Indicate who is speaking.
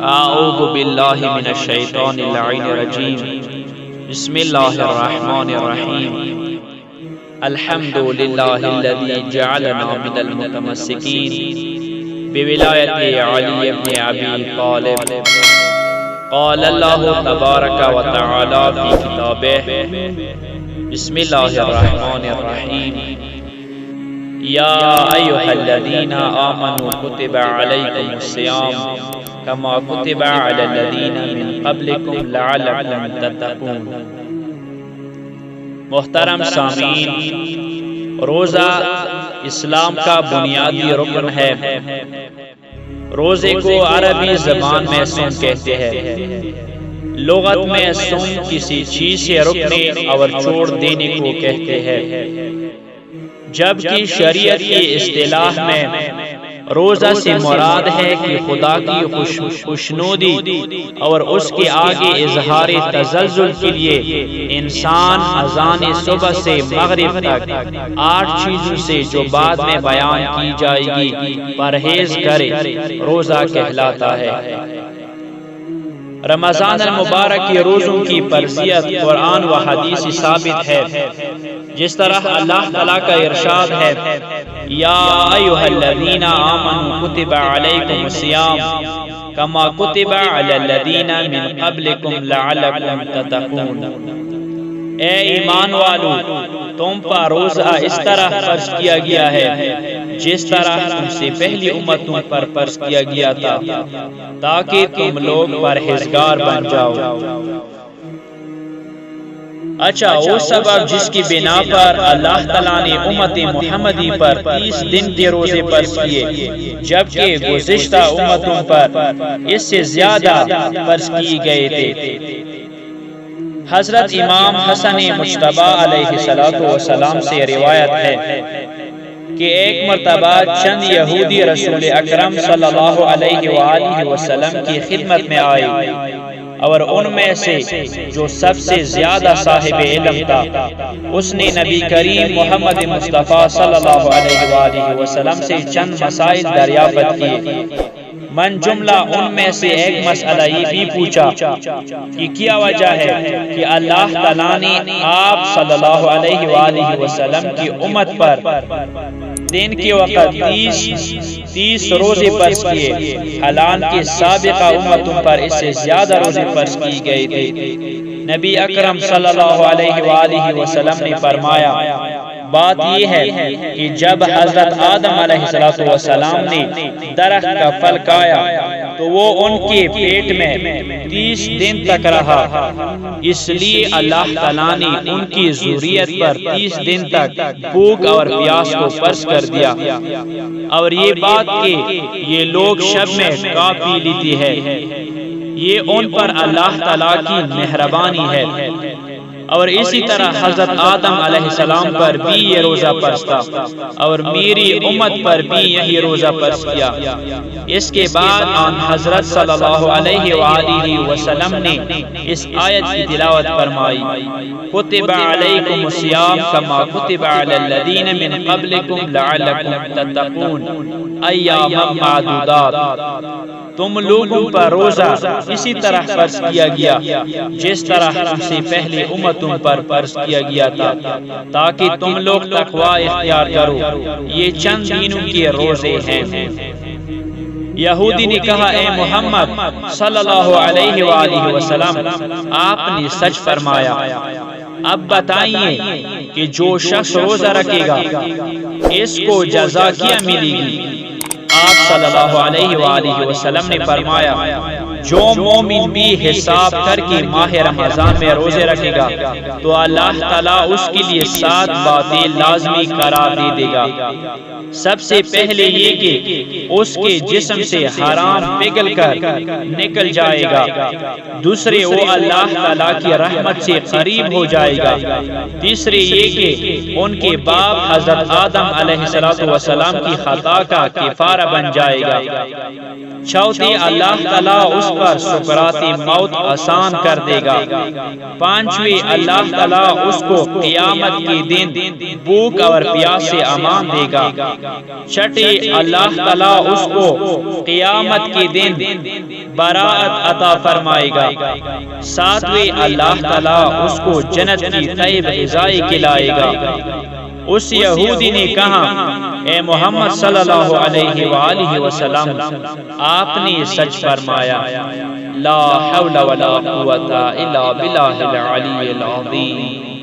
Speaker 1: اعوذ باللہ من الشیطان اللعین الرجیم بسم اللہ الرحمن الرحیم الحمد للہ الذی جعلنا من المتمسکین بولایت علی بن ابی طالب قال اللہ تبارک و تعالی فی کتابہ بسم اللہ الرحمن الرحیم یا ایھا الذین آمنوا کتب علیکم الصیام کما کتب علی الذین من قبلکم لعلکم تتقون۔ محترم سامعین، روزہ اسلام کا بنیادی رکن ہے۔ روزے کو عربی زبان میں صوم کہتے ہیں۔ لغت میں صوم کسی چیز سے رکنے اور چھوڑ دینے کو کہتے ہیں، جبکہ شریعت کی اصطلاح میں روزہ سے مراد ہے کہ خدا کی خوشنودی اور اس کے آگے اظہار تزلزل کے لیے انسان اذان صبح سے مغرب تک 8 چیزوں سے جو بعد میں بیان کی جائے گی پرہیز کرے، روزہ کہلاتا ہے۔ رمضان المبارک کے روزوں کی فرضیت قرآن و حدیث سے ثابت ہے، جس طرح اللہ تعالیٰ کا ارشاد ہے یا ایھا الذین آمنوا کتب علیکم الصیام کما کتب علی الذین من قبلکم لعلکم تتقون۔ اے ایمان والو، تم پر روزہ اس طرح فرض کیا گیا ہے جس طرح تم سے پہلی امتوں پر فرض کیا گیا تھا، تاکہ تم لوگ پرہیزگار بن جاؤ۔ اچھا، وہ سبب جس کی بنا پر اللہ تعالیٰ نے امت محمدی پر 30 دن کے روزے فرض کیے، جبکہ گزشتہ امتوں پر اس سے زیادہ فرض کیے گئے تھے۔ حضرت امام حسن مجتبی علیہ السلام سے روایت ہے کہ ایک مرتبہ چند یہودی رسول اکرم صلی اللہ علیہ وآلہ وسلم کی خدمت میں آئے، اور ان میں سے جو سب سے زیادہ صاحب علم تھا، اس نے نبی کریم محمد مصطفیٰ صلی اللہ علیہ وآلہ وسلم سے چند مسائل دریافت کیے۔ من جملہ ان میں سے ایک مسئلہ یہ بھی پوچھا کہ کیا وجہ ہے کہ اللہ تعالیٰ نے آپ صلی اللہ علیہ وآلہ وسلم کی امت پر دن کے وقت 30 روزے فرض کیے، حالانکہ سابقہ امتوں پر اس سے زیادہ روزے فرض کی گئے تھے۔ نبی اکرم صلی اللہ علیہ وآلہ وسلم نے فرمایا، بات یہ ہے کہ جب حضرت آدم علیہ السلام نے درخت کا پھل کھایا تو وہ ان کے پیٹ میں 30 دن تک رہا، اس لیے اللہ تعالیٰ نے ان کی ذریت پر 30 دن تک بھوک اور پیاس کو فرض کر دیا۔ اور یہ بات کہ یہ لوگ شب میں کھا پی لیتے ہیں، یہ ان پر اللہ تعالیٰ کی مہربانی ہے۔ اور اسی طرح حضرت آدم علیہ السلام پر بھی یہ روزہ فرض تھا، اور میری امت پر بھی یہی روزہ فرض کیا۔ اس کے بعد آن حضرت صلی اللہ علیہ وآلہ وسلم نے اس آیت کی تلاوت فرمائی، کتب علیکم الصیام کما کتب علی الذین من قبلکم لعلکم تتقون ایاما معدودات۔ تم لوگوں پر روزہ اسی طرح فرض کیا گیا جس طرح تم سے پہلے امتوں پر فرض کیا گیا تھا، تاکہ تم لوگ تقوی اختیار کرو۔ یہ چند دنوں کے روزے ہیں۔ یہودی نے کہا، اے محمد صلی اللہ علیہ وآلہ وسلم، آپ نے سچ فرمایا، اب بتائیے کہ جو شخص روزہ رکھے گا اس کو جزا کیا ملے گی؟ آپ صلی اللہ علیہ وآلہ وسلم نے فرمایا، جو مومن بھی حساب کر کے ماہ رمضان میں روزے رکھے گا تو اللہ تعالیٰ اس کے لیے 7 باتیں لازمی قرار دے دے گا۔ سب سے پہلے یہ کہ اس کے جسم سے حرام پگھل کر نکل جائے گا، دوسرے وہ اللہ تعالیٰ کی رحمت سے قریب ہو جائے گا، تیسرے یہ کہ ان کے باپ حضرت آدم علیہ السلام کی خطا کا کفارہ بن جائے گا، چوتھے اللہ تعالیٰ اس پر سکرات موت آسان کر دے گا، پانچویں اللہ تعالیٰ اس کو قیامت کے دن بھوک اور پیاس سے امان دے گا، چھٹے اللہ تعالیٰ اس کو قیامت کے دن براعت عطا فرمائے گا۔ ساتویں اللہ تعالیٰ اس کو جنت کی طیب غذائیں کھلائے گا۔ اس یہودی نے کہا اے محمد صلی اللہ علیہ وآلہ وسلم آپ نے سچ فرمایا، لا حول ولا قوة الا باللہ العلی العظیم۔